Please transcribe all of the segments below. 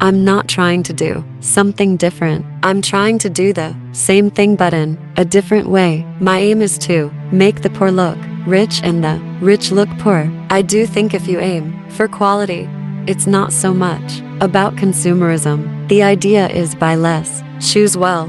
I'm not trying to do something different. I'm trying to do the same thing but in a different way. My aim is to make the poor look rich and the rich look poor. I do think if you aim for quality, it's not so much about consumerism. The idea is buy less, choose well,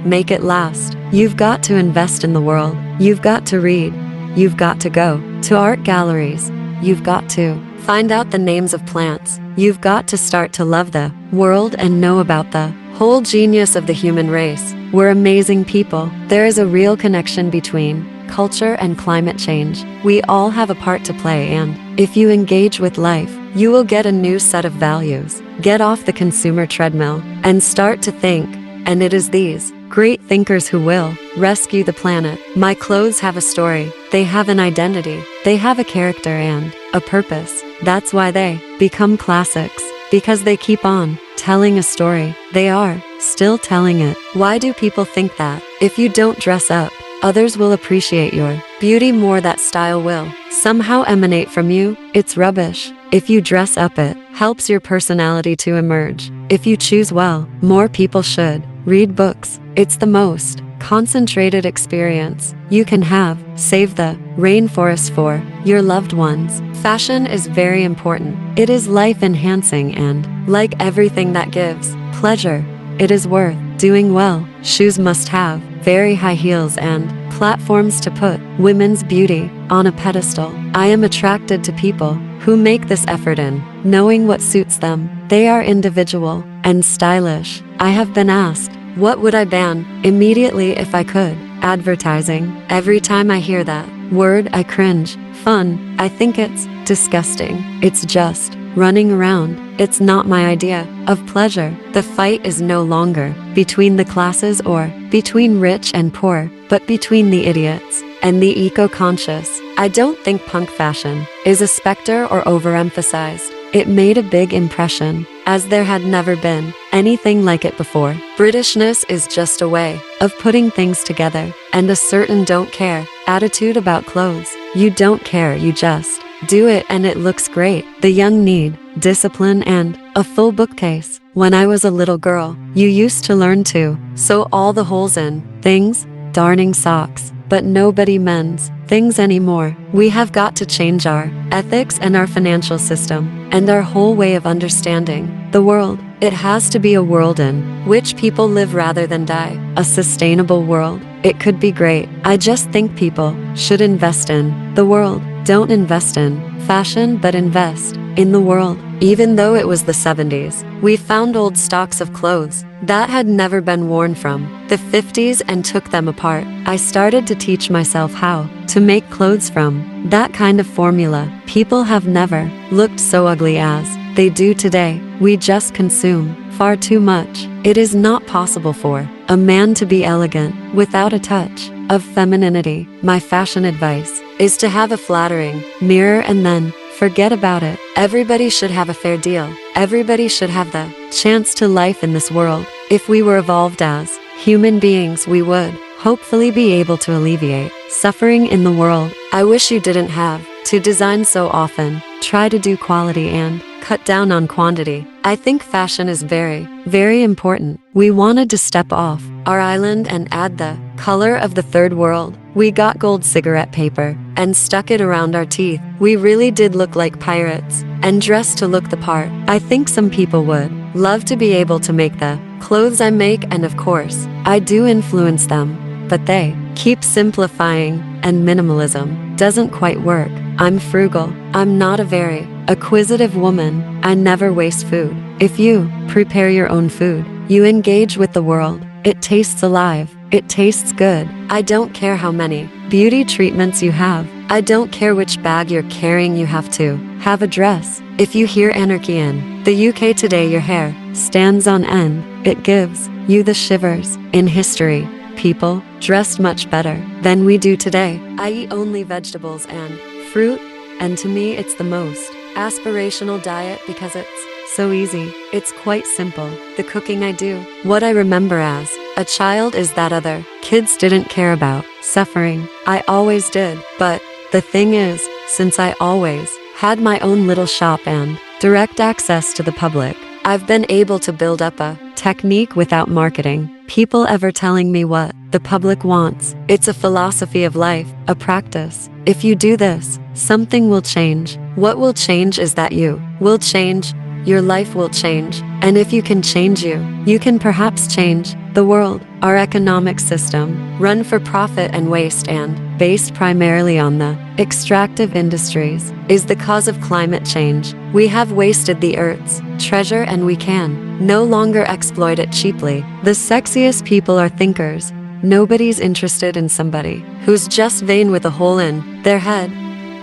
make it last. You've got to invest in the world. You've got to read. You've got to go to art galleries. You've got to find out the names of plants. You've got to start to love the world and know about the whole genius of the human race. We're amazing people. There is a real connection between culture and climate change. We all have a part to play, and if you engage with life, you will get a new set of values. Get off the consumer treadmill and start to think, and it is these great thinkers who will rescue the planet. My clothes have a story. They have an identity. They have a character and a purpose. That's why they become classics, because they keep on telling a story. They are still telling it. Why do people think that if you don't dress up, others will appreciate your beauty more? That style will somehow emanate from you? It's rubbish. If you dress up, it helps your personality to emerge. If you choose well, more people should read books. It's the most concentrated experience you can have. Save the rainforest for your loved ones. Fashion is very important. It is life enhancing, and like everything that gives pleasure, it is worth doing well. Shoes must have very high heels and platforms to put women's beauty on a pedestal. I am attracted to people who make this effort in knowing what suits them. They are individual and stylish. I have been asked, what would I ban immediately if I could? Advertising. Every time I hear that word, I cringe. Fun. I think it's disgusting. It's just running around. It's not my idea of pleasure. The fight is no longer between the classes or between rich and poor, but between the idiots and the eco-conscious. I don't think punk fashion is a specter or overemphasized. It made a big impression, as there had never been anything like it before. Britishness is just a way of putting things together, and a certain don't care attitude about clothes. You don't care, you just do it and it looks great. The young need discipline and a full bookcase. When I was a little girl, you used to learn to sew all the holes in things, darning socks, but nobody mends things anymore. We have got to change our ethics and our financial system and our whole way of understanding the world. It has to be a world in which people live rather than die. A sustainable world. It could be great. I just think people should invest in the world. Don't invest in fashion, but invest in the world. Even though it was the 70s, we found old stocks of clothes that had never been worn from the 50s and took them apart. I started to teach myself how to make clothes from that kind of formula. People have never looked so ugly as they do today. We just consume far too much. It is not possible for a man to be elegant without a touch of femininity. My fashion advice is to have a flattering mirror and then forget about it. Everybody should have a fair deal. Everybody should have the chance to life in this world. If we were evolved as human beings, we would hopefully be able to alleviate suffering in the world. I wish you didn't have to design so often. Try to do quality and cut down on quantity. I think fashion is very, very important. We wanted to step off our island and add the color of the third world. We got gold cigarette paper and stuck it around our teeth. We really did look like pirates and dressed to look the part. I think some people would love to be able to make the clothes I make, and of course, I do influence them, but they keep simplifying, and minimalism doesn't quite work. I'm frugal. I'm not a very acquisitive woman. I never waste food. If you prepare your own food, you engage with the world. It tastes alive. It tastes good. I don't care how many beauty treatments you have. I don't care which bag you're carrying. You have to have a dress. If you hear anarchy in the UK today, your hair stands on end. It gives you the shivers. In history, people dressed much better than we do today. I eat only vegetables and fruit, and to me it's the most aspirational diet because it's so easy. It's quite simple. The cooking I do, what I remember as a child, is that other kids didn't care about suffering. I always did. But the thing is, since I always had my own little shop and direct access to the public, I've been able to build up a technique without marketing, people ever telling me what the public wants. It's a philosophy of life, a practice. If you do this, something will change. What will change is that you will change. Your life will change. And if you can change you can perhaps change the world. Our economic system, run for profit and waste and based primarily on the extractive industries, is the cause of climate change. We have wasted the Earth's treasure and we can no longer exploit it cheaply. The sexiest people are thinkers. Nobody's interested in somebody who's just vain with a hole in their head,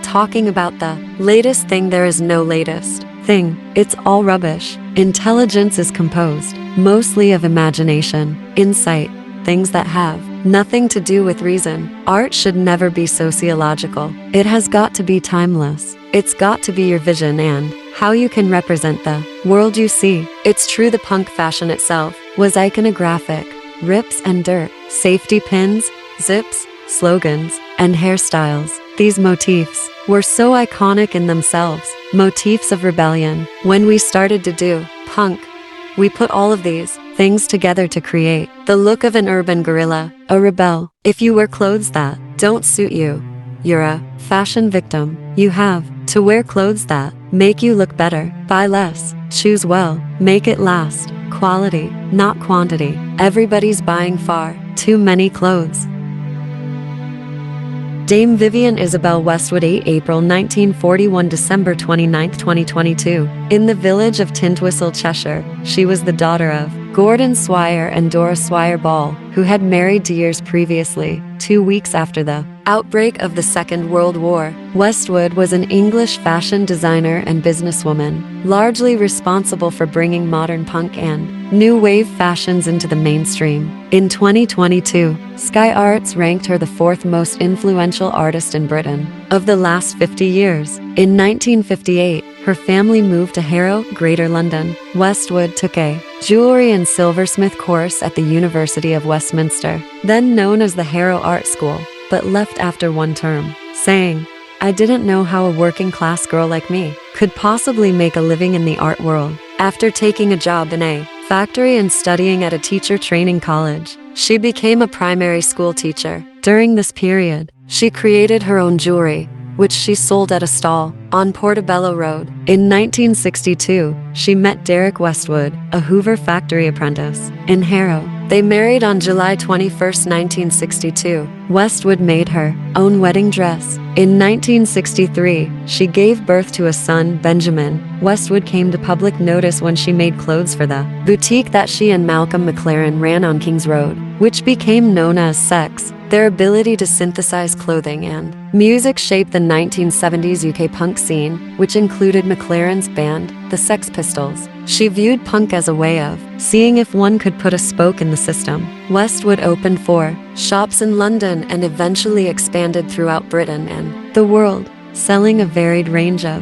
talking about the latest thing. There is no latest thing. It's all rubbish. Intelligence is composed mostly of imagination, insight, things that have nothing to do with reason. Art should never be sociological. It has got to be timeless. It's got to be your vision and how you can represent the world you see. It's true the punk fashion itself was iconographic. Rips and dirt, safety pins, zips, slogans, and hairstyles. These motifs were so iconic in themselves, motifs of rebellion. When we started to do punk, we put all of these things together to create the look of an urban guerrilla, a rebel. If you wear clothes that don't suit you, you're a fashion victim. You have to wear clothes that make you look better. Buy less, choose well, make it last. Quality, not quantity. Everybody's buying far too many clothes. Dame Vivienne Isabel Westwood, 8 April 1941 December 29, 2022. In the village of Tintwistle, Cheshire, she was the daughter of Gordon Swire and Dora Swire Ball, who had married 2 years previously, 2 weeks after the outbreak of the Second World War. Westwood was an English fashion designer and businesswoman, largely responsible for bringing modern punk and new wave fashions into the mainstream. In 2022, Sky Arts ranked her the 4th most influential artist in Britain of the last 50 years. In 1958, her family moved to Harrow, Greater London. Westwood took a jewelry and silversmith course at the University of Westminster, then known as the Harrow Art School, but left after 1 term, saying, "I didn't know how a working-class girl like me could possibly make a living in the art world." After taking a job in a factory and studying at a teacher training college, she became a primary school teacher. During this period, she created her own jewelry, which she sold at a stall on Portobello Road. In 1962, she met Derek Westwood, a Hoover factory apprentice, in Harrow. They married on July 21, 1962. Westwood made her own wedding dress. In 1963, she gave birth to a son, Benjamin. Westwood came to public notice when she made clothes for the boutique that she and Malcolm McLaren ran on King's Road, which became known as Sex. Their ability to synthesize clothing and music shaped the 1970s UK punk scene, which included McLaren's band, the Sex Pistols. She viewed punk as a way of seeing if one could put a spoke in the system. Westwood opened 4 shops in London and eventually expanded throughout Britain and the world, selling a varied range of